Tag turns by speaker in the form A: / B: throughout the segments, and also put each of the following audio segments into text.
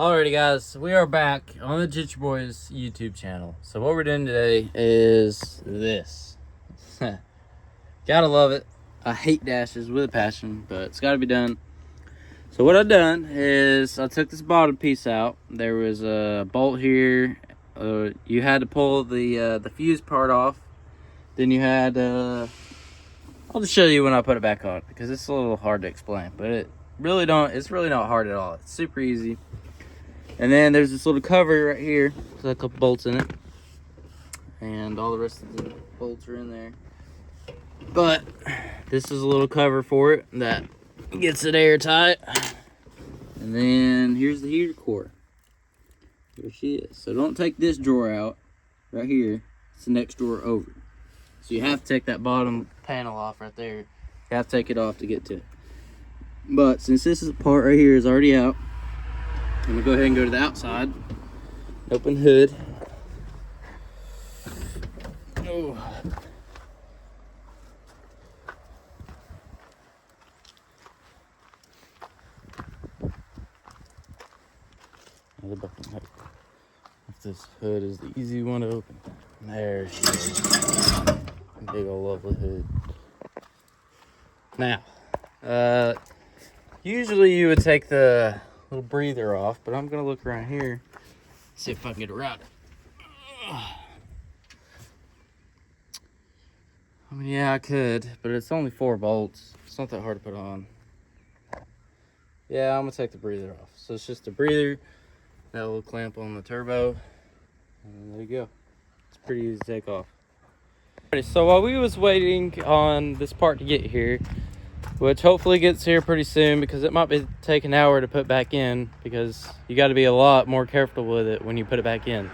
A: Alrighty guys, we are back on the Ginger Boys YouTube channel. So what we're doing today is this. Gotta love it. I hate dashes with a passion, but it's gotta be done. So what I've done is I took this bottom piece out. There was a bolt here. You had to pull the fuse part off. Then you had I'll just show you when I put it back on because it's a little hard to explain, but it's really not hard at all. It's super easy. And then there's this little cover right here. There's a couple bolts in it. And all the rest of the bolts are in there. But this is a little cover for it that gets it airtight. And then here's the heater core. There she is. So don't take this drawer out right here. It's the next drawer over. So you have to take that bottom panel off right there. You have to take it off to get to it. But since this is part right here is already out, I'm gonna go ahead and go to the outside. Open hood. Oh. If this hood is the easy one to open. There she is. Big old lovely hood. Now, usually you would take the little breather off, but I'm gonna look around here, see if I can get around it. I mean, yeah, I could, but it's only 4 bolts. It's not that hard to put on. Yeah, I'm gonna take the breather off. So it's just a breather, that little clamp on the turbo, and there you go. It's pretty easy to take off. So while we was waiting on this part to get here, which hopefully gets here pretty soon because it might be take an hour to put back in because you got to be a lot more careful with it when you put it back in.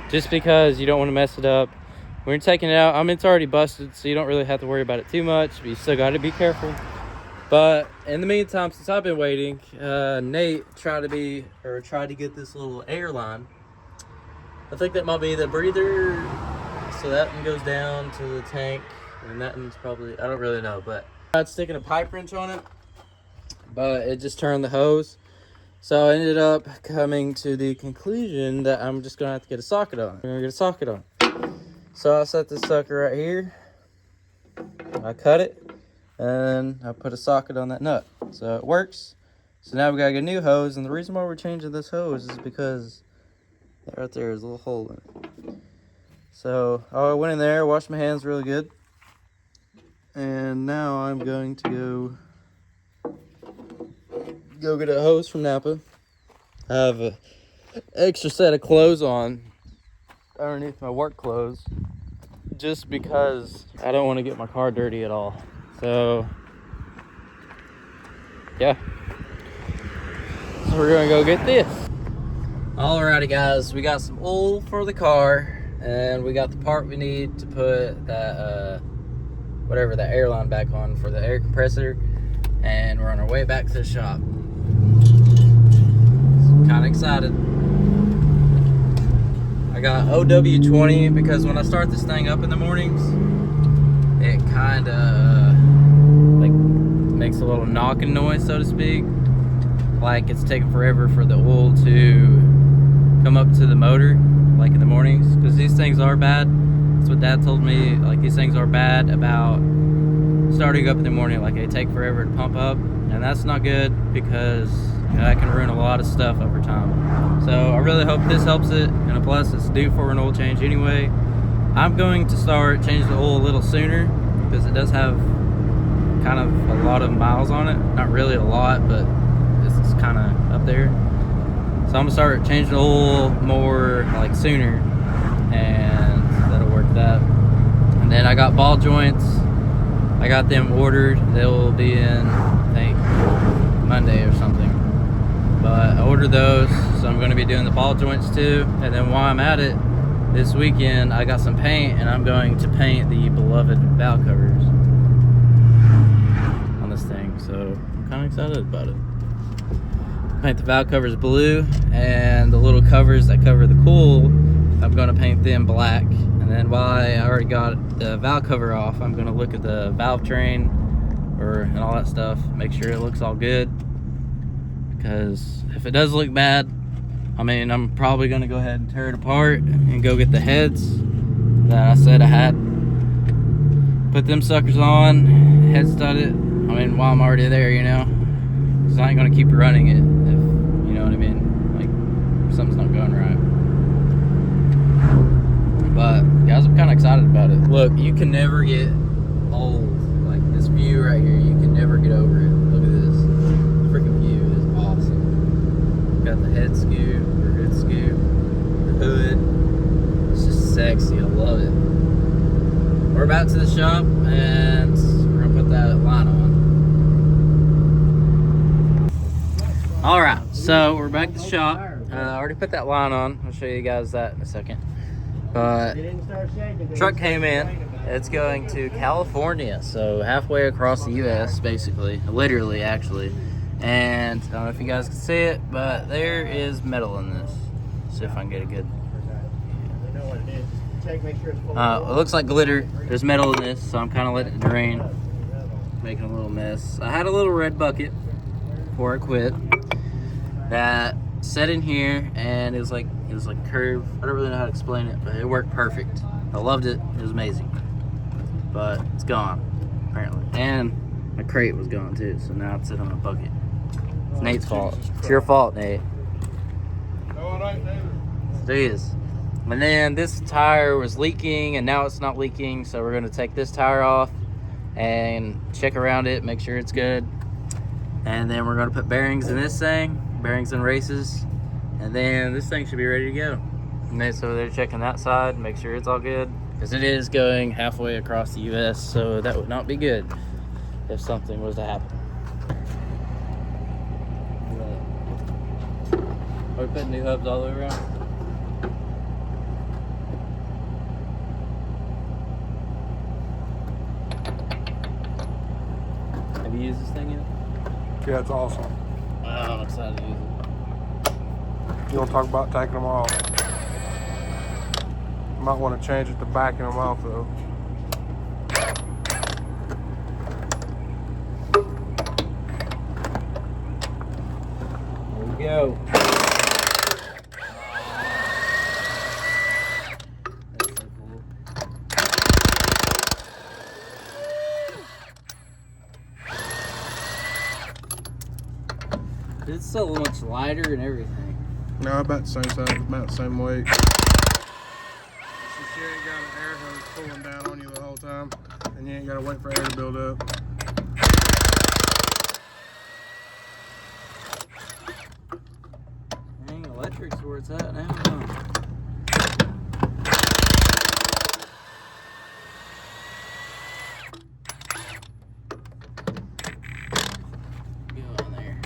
A: Just because you don't want to mess it up. When you're taking it out, I mean, it's already busted, so you don't really have to worry about it too much, but you still got to be careful. But in the meantime, since I've been waiting, Nate tried to get this little air line. I think that might be the breather, so that one goes down to the tank, and that one's probably, I don't really know, but I tried sticking a pipe wrench on it, but it just turned the hose. So I ended up coming to the conclusion that I'm just gonna have to get a socket on it. I'm gonna get a socket on it. So I set this sucker right here, I cut it, and I put a socket on that nut. So it works. So now we gotta get a new hose, and the reason why we're changing this hose is because right there is a little hole in it. So I went in there, washed my hands really good, and now I'm going to go get a hose from Napa. I have an extra set of clothes on underneath my work clothes just because I don't want to get my car dirty at all. So yeah, so we're gonna go get this. Alrighty guys, we got some oil for the car, and we got the part we need to put that whatever, that airline back on for the air compressor, and we're on our way back to the shop. So kind of excited. I got OW20 because when I start this thing up in the mornings, it kind of like makes a little knocking noise, so to speak, like it's taking forever for the oil to come up to the motor, like in the mornings, because these things are bad. That's what Dad told me. Like, these things are bad about starting up in the morning. Like, they take forever to pump up, and that's not good because that can ruin a lot of stuff over time. So I really hope this helps it, and plus it's due for an oil change anyway. I'm going to start changing the oil a little sooner because it does have kind of a lot of miles on it. Not really a lot, but it's kind of up there. So I'm gonna start changing the oil more like sooner, and that'll work that. And then I got ball joints. I got them ordered. They'll be in, I think, Monday or something. But I ordered those, so I'm gonna be doing the ball joints too. And then while I'm at it, this weekend I got some paint, and I'm going to paint the beloved valve covers on this thing. So I'm kind of excited about it. Paint the valve covers blue, and the little covers that cover the cool, I'm going to paint them black. And then while I already got the valve cover off, I'm going to look at the valve train and all that stuff, make sure it looks all good, because if it does look bad, I mean, I'm probably gonna go ahead and tear it apart and go get the heads that I said I had. Put them suckers on, head stud it. I mean, while I'm already there, you know, because I ain't gonna keep running it if, you know what I mean, like something's not going right. But guys, I'm kind of excited about it. Look, you can never get old. Like this view right here, you can never get over it. Look at this. The freaking view is awesome. Got the head scoop, or hood scoop, the hood. It's just sexy. I love it. We're about to the shop and we're gonna put that line on. Alright, so we're back to the shop. I already put that line on. I'll show you guys that in a second. But truck came in. It's going to California, so halfway across the US, basically, literally, actually. And I don't know if you guys can see it, but there is metal in this. See if I can get a good. It looks like glitter. There's metal in this, so I'm kind of letting it drain, making a little mess. I had a little red bucket before I quit that set in here, and it was like curved. I don't really know how to explain it, but it worked perfect. I loved it. It was amazing. But it's gone, apparently. And my crate was gone too, so now it's sitting on a bucket. It's Nate's fault. It's your fault, Nate.
B: No, it ain't neither.
A: It is. And then this tire was leaking, and now it's not leaking, so we're gonna take this tire off and check around it, make sure it's good. And then we're gonna put bearings in this thing, bearings and races, and then this thing should be ready to go. And then so they're checking that side, make sure it's all good, because it is going halfway across the US, so that would not be good if something was to happen. Are we putting new hubs all the way around? Have you used this thing yet?
B: Yeah, it's awesome.
A: Oh, I'm excited to use it.
B: You want to talk about taking them off? You might want to change it to backing them off, though.
A: There we go. That's so cool. It's so much lighter and everything.
B: No, about the same size, about the same weight. Since you ain't got an air hose pulling down on you the whole time, and you ain't got to wait for air to build up.
A: Dang, electric's where it's at now. Huh? Go on there.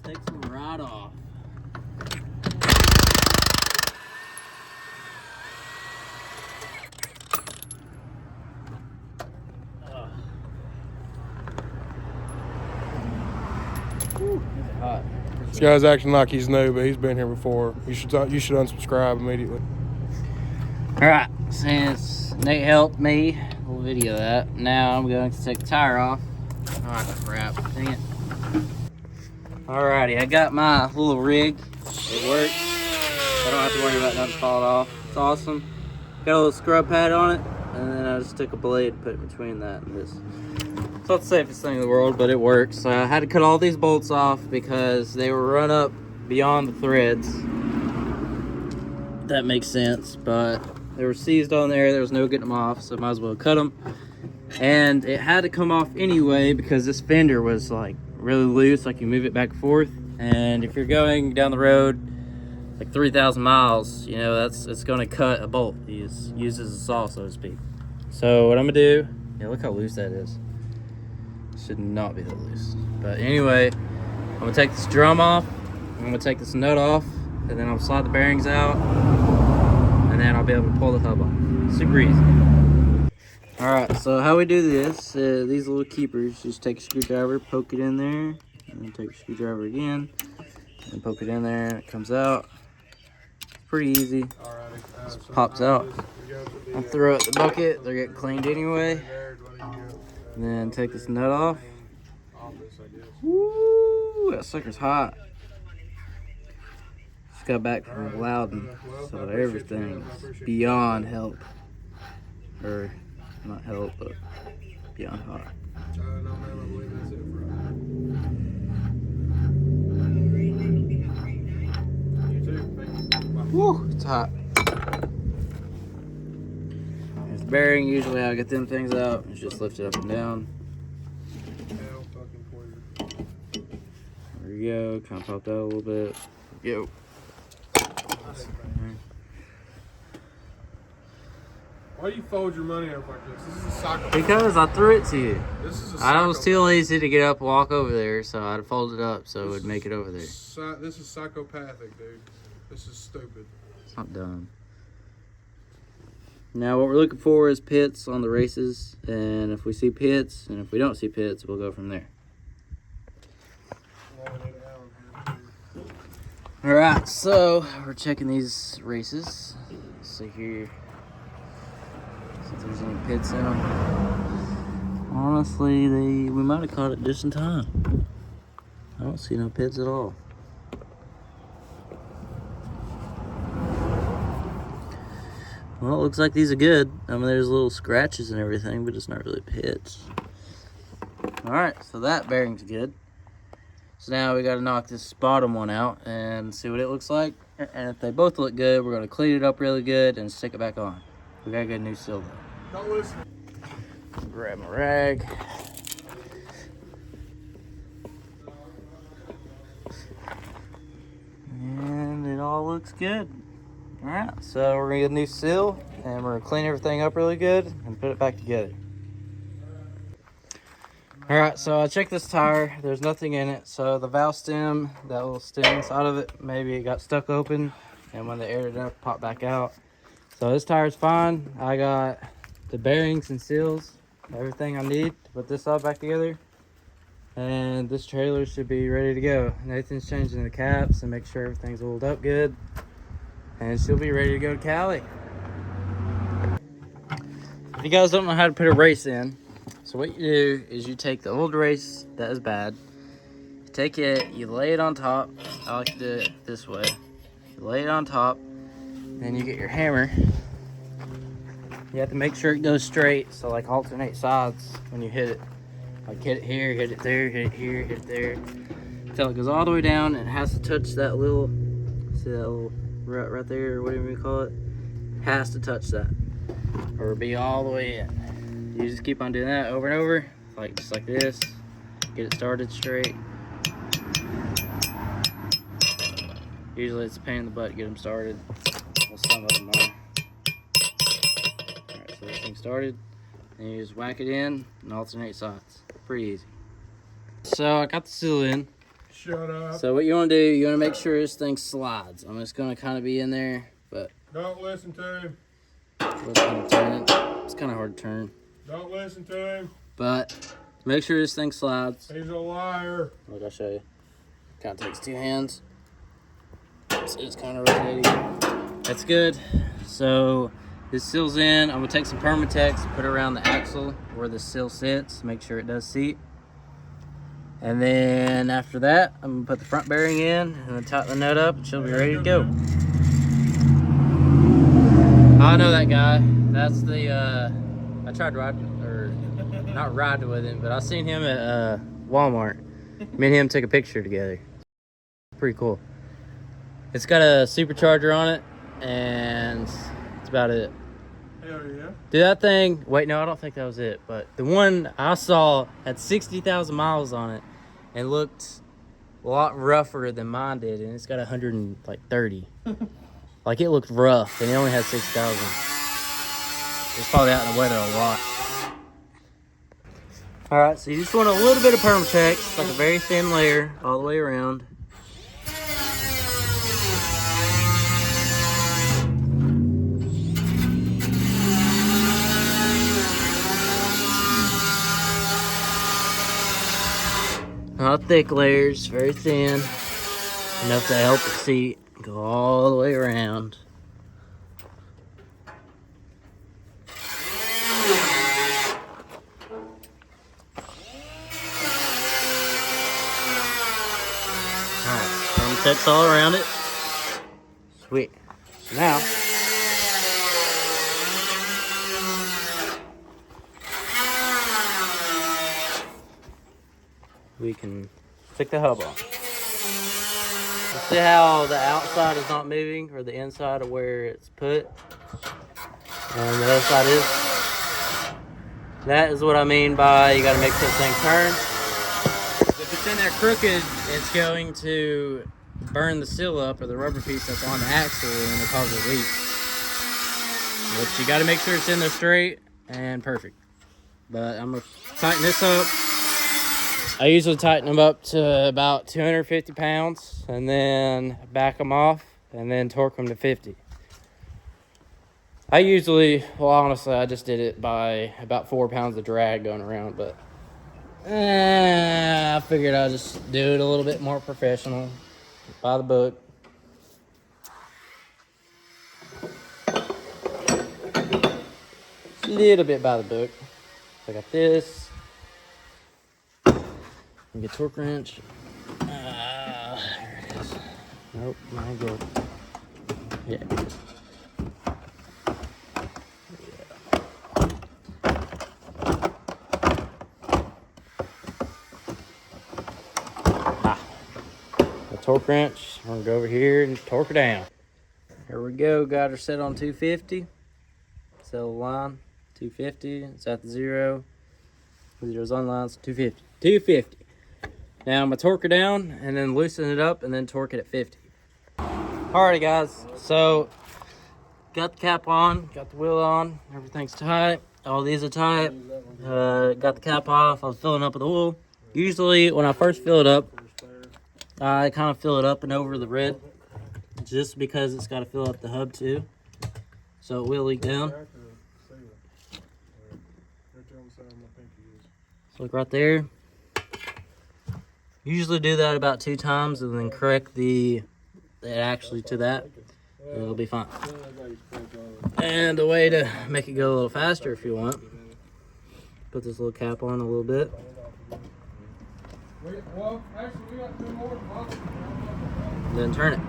A: Take some rod off. Whew, it's hot.
B: This guy's acting like he's new, but he's been here before. You should unsubscribe immediately.
A: Alright, since Nate helped me, we'll video that. Now I'm going to take the tire off. Oh crap, dang it. Alrighty, I got my little rig. It works. I don't have to worry about nothing falling off. It's awesome. Got a little scrub pad on it, and then I just took a blade and put it between that and this. It's not the safest thing in the world, but it works. I had to cut all these bolts off because they were run up beyond the threads. That makes sense, but they were seized on there. There was no getting them off, so I might as well cut them. And it had to come off anyway because this fender was like really loose, like you move it back and forth. And if you're going down the road like 3,000 miles, you know, it's going to cut a bolt. Use as a saw, so to speak. So what I'm gonna do, yeah, look how loose that is. Should not be that loose. But anyway, I'm gonna take this drum off, I'm gonna take this nut off, and then I'll slide the bearings out, and then I'll be able to pull the hub off. Super easy. Alright, so how we do this, these little keepers, just take a screwdriver, poke it in there, and then take a screwdriver again, and poke it in there and it comes out. It's pretty easy.
B: Alrighty.
A: Just pops out. I'll throw it in the bucket. They're getting cleaned anyway. And then take this nut off. Woo, that sucker's hot. Just got back from Loudon, so everything's beyond help. Or not help, but beyond hot. Woo, it's hot. There's the bearing. Usually I get them things out. It's just lift it up and down. There we go. Kind of popped out a little bit. There we go.
B: Why do you fold your money up like this? This is a psycho.
A: Because I threw it to you.
B: This is a
A: I was too lazy to get up and walk over there, so I'd fold it up so it would make it over there.
B: This is psychopathic, dude. This is stupid.
A: It's not dumb. Now what we're looking for is pits on the races, and if we see pits, and if we don't see pits, we'll go from there. Alright, so we're checking these races. See here. See if there's any pits in them. Honestly, we might have caught it just in time. I don't see no pits at all. Well, it looks like these are good. I mean, there's little scratches and everything, but it's not really pits. Alright, so that bearing's good. So now we got to knock this bottom one out and see what it looks like. And if they both look good, we're going to clean it up really good and stick it back on. We got to get a new seal though.
B: Don't listen.
A: Grab my rag. And it all looks good. Alright, so we're going to get a new seal and we're going to clean everything up really good and put it back together. Alright, so I checked this tire. There's nothing in it. So the valve stem, that little stem inside of it, maybe it got stuck open, and when they aired it up, popped back out. So this tire's fine. I got the bearings and seals, everything I need to put this all back together. And this trailer should be ready to go. Nathan's changing the caps and make sure everything's oiled up good. And she'll be ready to go to Cali. If you guys don't know how to put a race in, so what you do is you take the old race that is bad, you take it, you lay it on top. I like to do it this way. You lay it on top, then you get your hammer. You have to make sure it goes straight, so like alternate sides when you hit it. Like hit it here, hit it there, hit it here, hit it there. Until it goes all the way down, and it has to touch that little, see that little rut right there, or whatever you call it? Has to touch that, or it'll be all the way in. You just keep on doing that over and over, like just like this. Get it started straight. Usually it's a pain in the butt to get them started. Well, some of them are. Alright, so this thing started. Then you just whack it in and alternate sides. Pretty easy. So I got the seal in.
B: Shut up.
A: So what you want to do, you want to make sure this thing slides. I'm just going to kind of be in there, but
B: Don't listen to him.
A: it's kind of hard to turn.
B: Don't listen to him.
A: But make sure this thing slides.
B: He's a liar.
A: Look, I'll show you. Kind of takes 2 hands. So it's kind of rotating. That's good. So this seal's in. I'm gonna take some Permatex, put it around the axle where the seal sits, make sure it does seat. And then after that, I'm gonna put the front bearing in and then tighten the nut up, and she'll be ready to go. I know that guy. That's the I tried riding, or not riding with him, but I seen him at Walmart. Me and him took a picture together. Pretty cool. It's got a supercharger on it, and that's about it.
B: Hell yeah.
A: Dude, that thing, wait, no, I don't think that was it, but the one I saw had 60,000 miles on it and looked a lot rougher than mine did, and it's got 130. Like, it looked rough, and it only had 6,000. It's probably out in the weather a lot. Alright, so you just want a little bit of Permatex, like a very thin layer all the way around. Not thick layers, very thin. Enough to help the seat go all the way around. Alright, thumbtacks all around it. Sweet. So now, we can stick the hub on. See how the outside is not moving, or the inside of where it's put, and the other side is? That is what I mean by you gotta make this thing turn. If it's in there crooked, it's going to burn the seal up, or the rubber piece that's on the axle, and it'll cause a leak. But you gotta make sure it's in there straight and perfect. But I'm gonna tighten this up. I usually tighten them up to about 250 pounds and then back them off and then torque them to 50. I usually, well, honestly, I just did it by about 4 pounds of drag going around, but I figured I'd just do it a little bit more professional, by the book. Just a little bit by the book. So I got this. Get torque wrench. There it is. Nope, not good. Yeah. The torque wrench. I'm gonna go over here and torque her down. Here we go. Got her set on 250. Set the line 250. It's at the zero. Zero's on line, so 250. 250. Now I'm gonna torque her down and then loosen it up and then torque it at 50. Alrighty guys, so got the cap on, got the wheel on, everything's tight. All these are tight. Got the cap off, I was filling up with oil. Usually when I first fill it up, I kind of fill it up and over the red, just because it's got to fill up the hub too, so it will leak down. So look right there. Usually do that about 2 times and then correct it actually to that, and it'll be fine. And a way to make it go a little faster if you want, put this little cap on a little bit. Then turn it.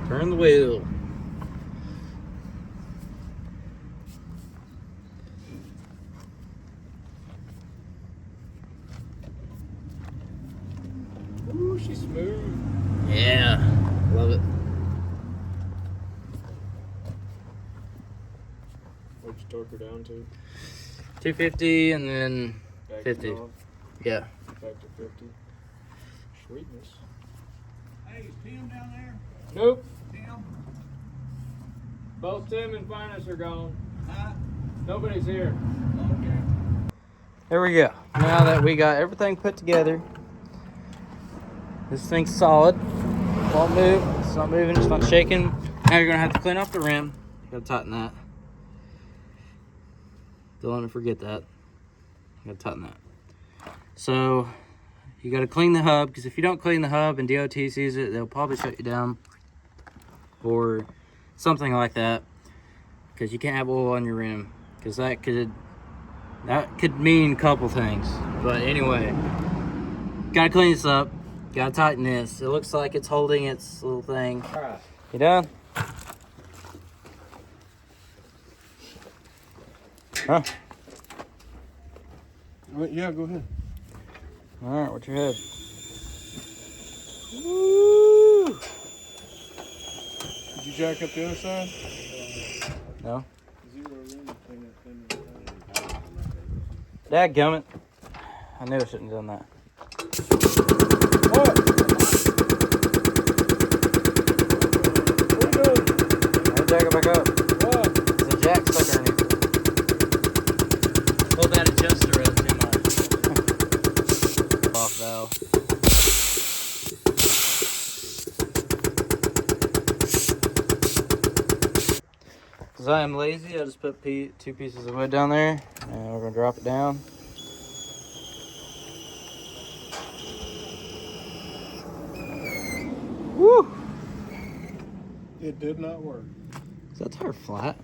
A: Turn the wheel.
B: Ooh, she's smooth.
A: Yeah, love it.
B: What'd you torque her down to?
A: 250 and then
B: Back
A: 50. Yeah.
B: Back to 50. Sweetness.
C: Hey, is Tim down there?
B: Nope.
C: Tim?
B: Both Tim and Finest are gone.
C: Huh?
B: Nobody's here.
C: Okay.
A: There we go. Now that we got everything put together, this thing's solid. Won't move. It's not moving. It's not shaking. Now you're gonna have to clean off the rim. You gotta tighten that. Don't want to forget that. You gotta tighten that. So you gotta clean the hub, because if you don't clean the hub and DOT sees it, they'll probably shut you down or something like that, because you can't have oil on your rim, because that could mean a couple things. But anyway, gotta clean this up. Gotta tighten this. It looks like it's holding its little thing.
B: All right.
A: You done? Huh?
B: Yeah, go ahead.
A: Alright, what's your head? Woo!
B: Did you jack up the other side?
A: No. Dadgummit. I knew I shouldn't have done that.
B: What? What are you doing?
A: I'll jack it back up.
B: What?
A: There's a jack stuck underneath it. Pull that adjuster up too much. Off valve. Because I am lazy, I just put 2 pieces of wood down there, and we're going to drop it down. Woo!
B: It did not work.
A: Is that tire flat?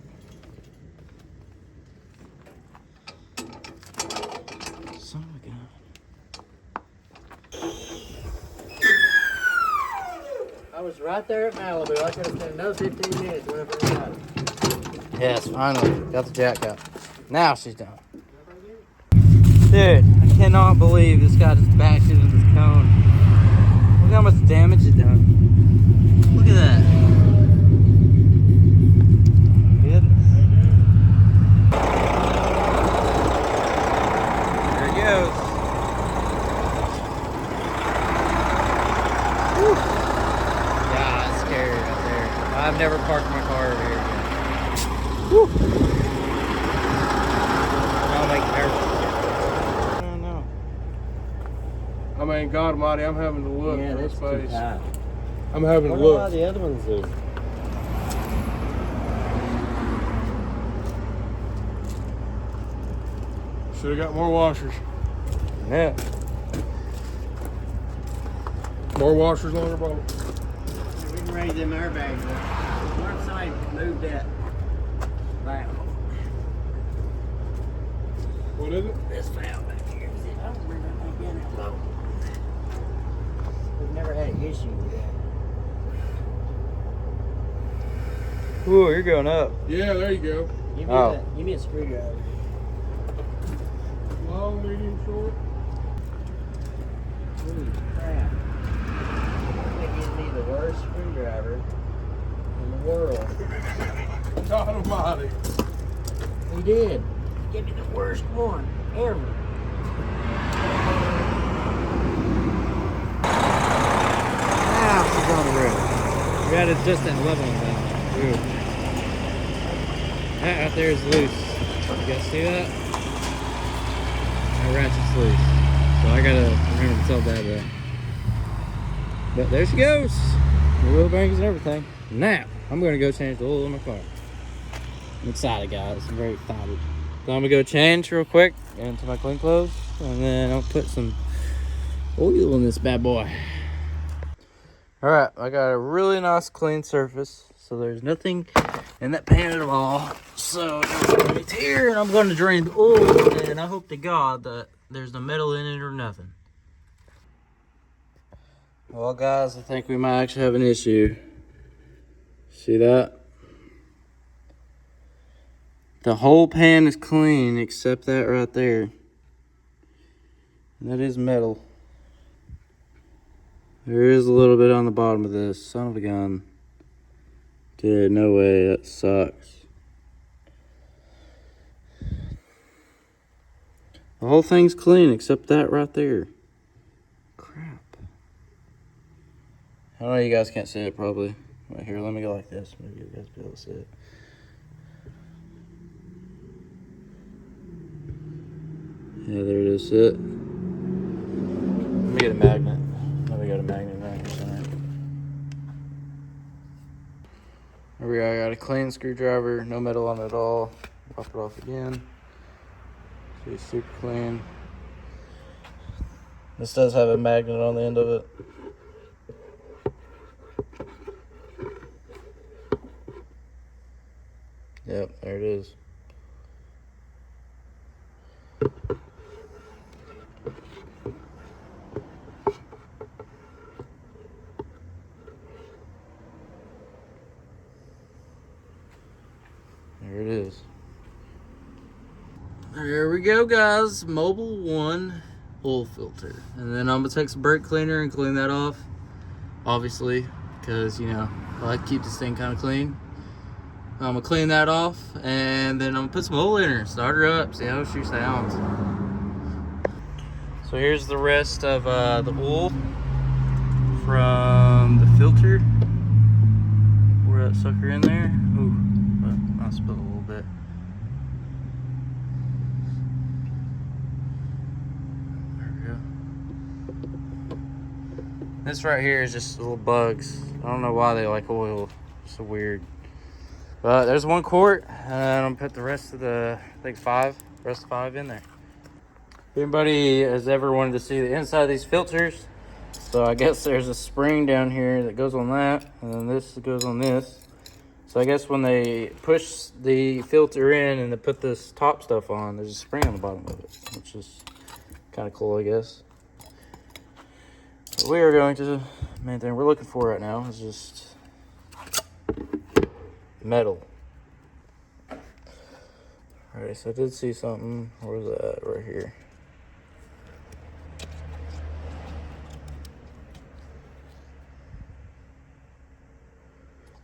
A: Son of a gun.
D: I was right there at Malibu. I could have spent another 15 minutes whenever we got it.
A: Yes, finally. Got the jack out. Now she's done. Dude, I cannot believe this guy just backed into this cone. Look how much damage it done. Look at that. Goodness. There he goes. Whew. Yeah, that's scary right there. I've never parked my car over here again. Whew. That'll make me nervous.
B: I mean, God Almighty, I'm having to look
D: Yeah,
B: for
D: that's too
B: space.
D: tight.
B: I'm having to
D: What about
B: look.
D: the other ones do?
B: Should have got more washers.
A: Yeah.
B: More washers, longer bolts.
D: We can raise them airbags up. What if somebody moved that valve?
B: What is it?
D: This valve back here. I don't remember that being that low. We've never had an issue with that.
A: Ooh, you're going up.
B: Yeah, there you go.
D: Give me,
A: Oh.
D: give me a screwdriver.
B: Long, medium, short.
D: Holy crap. That gives me the worst screwdriver in the world.
B: God Almighty.
D: He did. Give me the worst one ever.
A: Now she's on the road. We got it just at level now. Ooh. That out there is loose. You guys see that? That ratchet's loose. So I gotta remember to tell Dad that. But there she goes. The wheel bearings and everything. Now, I'm gonna go change the oil in my car. I'm excited, guys. I'm very excited. So I'm gonna go change real quick into my clean clothes, and then I'll put some oil in this bad boy. All right, I got a really nice clean surface, so there's nothing in that pan at all. So it's here, and I'm going to drain the oil, and I hope to God that there's no metal in it or nothing. Well, guys, I think we might actually have an issue. See that? The whole pan is clean except that right there. And that is metal. There is a little bit on the bottom of this. Son of a gun. Dude, no way. That sucks. The whole thing's clean except that right there. Crap. I know you guys can't see it probably. Right here, let me go like this. Maybe you guys will be able to see it. Yeah, there it is. See it? Let me get a magnet. Let me get a magnet right here somewhere. There we go. I got a clean screwdriver, no metal on it at all. Pop it off again. See, it's super clean. This does have a magnet on the end of it. Yep, there it is. There it is. There we go, guys. Mobile 1 oil filter. And then I'm going to take some brake cleaner and clean that off. Obviously, because, you know, I like to keep this thing kind of clean. I'm going to clean that off, and then I'm going to put some oil in her, start her up, see how she sounds. So here's the rest of the oil from the filter. Pour that sucker in there. Ooh, I spilled a little bit. There we go. This right here is just little bugs. I don't know why they like oil. It's so weird. But there's 1 quart, and I'm gonna put the rest of the, I think 5 in there. If anybody has ever wanted to see the inside of these filters, So I guess there's a spring down here that goes on that, and then this goes on this. So I guess when they push the filter in and they put this top stuff on, there's a spring on the bottom of it, which is kind of cool, I guess. But we are going to, the main thing we're looking for right now is just metal. Alright, so I did see something. Where's that? Right here.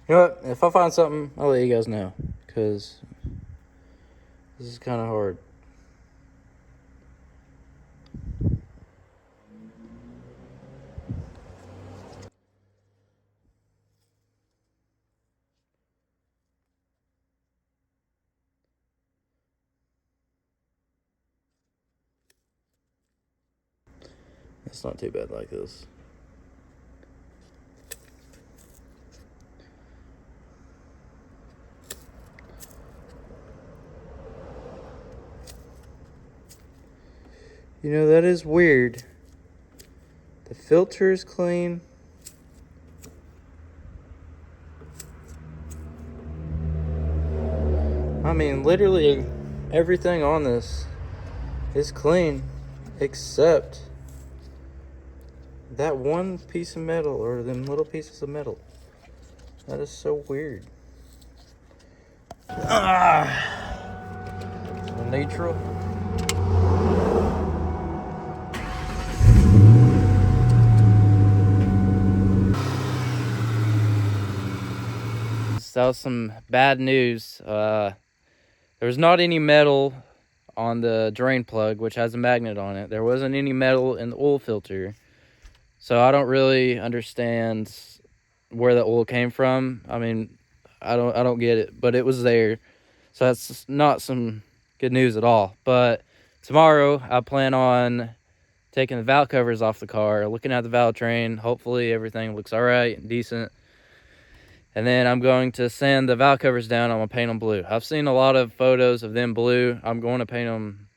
A: You know what? If I find something, I'll let you guys know. Because this is kind of hard. It's not too bad like this. You know, that is weird. The filter is clean. I mean, literally everything on this is clean except that one piece of metal, or them little pieces of metal. That is so weird. Neutral. That was some bad news. There's not any metal on the drain plug, which has a magnet on it. There wasn't any metal in the oil filter. So I don't really understand where the oil came from. I mean, I don't get it, but it was there. So that's not some good news at all. But tomorrow I plan on taking the valve covers off the car, looking at the valve train. Hopefully everything looks all right and decent. And then I'm going to sand the valve covers down. I'm going to paint them blue. I've seen a lot of photos of them blue. I'm going to paint them.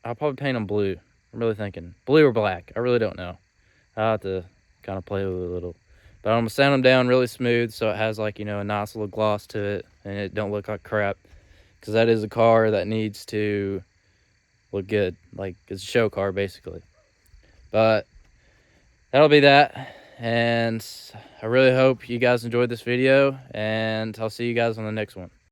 A: I'll probably paint them blue. I'm really thinking blue or black. I really don't know. I'll have to kind of play with it a little. But I'm going to sand them down really smooth so it has, like, you know, a nice little gloss to it and it don't look like crap. Because that is a car that needs to look good. Like, it's a show car, basically. But that'll be that. And I really hope you guys enjoyed this video, and I'll see you guys on the next one.